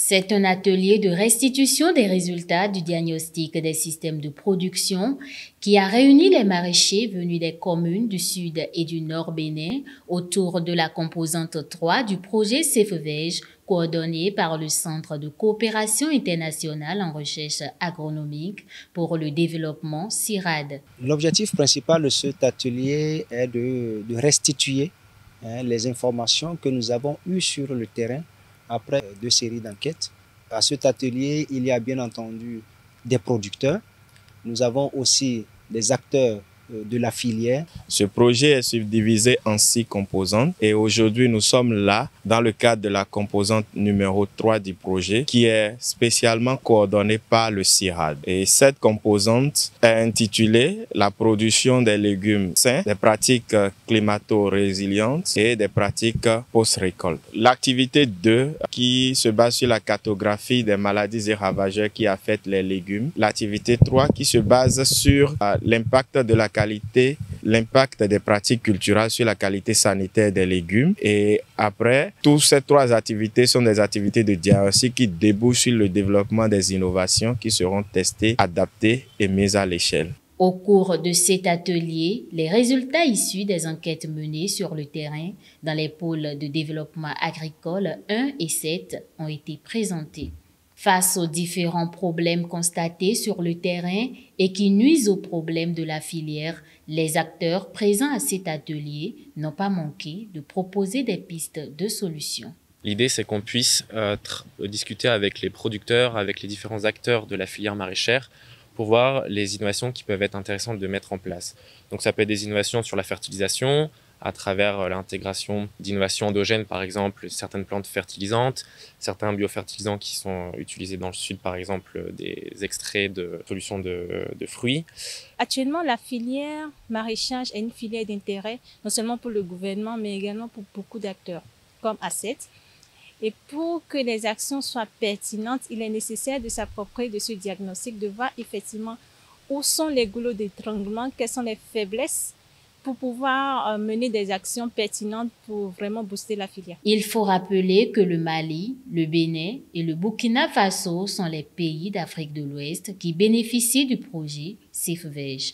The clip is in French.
C'est un atelier de restitution des résultats du diagnostic des systèmes de production qui a réuni les maraîchers venus des communes du sud et du nord Bénin autour de la composante 3 du projet CEFVEJ coordonné par le Centre de coopération internationale en recherche agronomique pour le développement CIRAD. L'objectif principal de cet atelier est de restituer les informations que nous avons eues sur le terrain après 2 séries d'enquêtes. À cet atelier, il y a bien entendu des producteurs. Nous avons aussi des acteurs de la filière. Ce projet est subdivisé en 6 composantes et aujourd'hui nous sommes là dans le cadre de la composante numéro 3 du projet qui est spécialement coordonnée par le CIRAD. Et cette composante est intitulée la production des légumes sains, des pratiques climato-résilientes et des pratiques post-récolte. L'activité 2 qui se base sur la cartographie des maladies et ravageurs qui affectent les légumes. L'activité 3 qui se base sur l'impact de la qualité, l'impact des pratiques culturelles sur la qualité sanitaire des légumes. Et après, toutes ces 3 activités sont des activités de diagnostic qui débouchent sur le développement des innovations qui seront testées, adaptées et mises à l'échelle. Au cours de cet atelier, les résultats issus des enquêtes menées sur le terrain dans les pôles de développement agricole 1 et 7 ont été présentés. Face aux différents problèmes constatés sur le terrain et qui nuisent aux problèmes de la filière, les acteurs présents à cet atelier n'ont pas manqué de proposer des pistes de solutions. L'idée, c'est qu'on puisse discuter avec les producteurs, avec les différents acteurs de la filière maraîchère pour voir les innovations qui peuvent être intéressantes de mettre en place. Donc ça peut être des innovations sur la fertilisation, à travers l'intégration d'innovations endogènes, par exemple certaines plantes fertilisantes, certains biofertilisants qui sont utilisés dans le sud, par exemple des extraits de solutions de fruits. Actuellement, la filière maraîchage est une filière d'intérêt, non seulement pour le gouvernement, mais également pour beaucoup d'acteurs, comme ACET. Et pour que les actions soient pertinentes, il est nécessaire de s'approprier de ce diagnostic, de voir effectivement où sont les goulots d'étranglement, quelles sont les faiblesses, pour pouvoir mener des actions pertinentes pour vraiment booster la filière. Il faut rappeler que le Mali, le Bénin et le Burkina Faso sont les pays d'Afrique de l'Ouest qui bénéficient du projet CEFVEJ.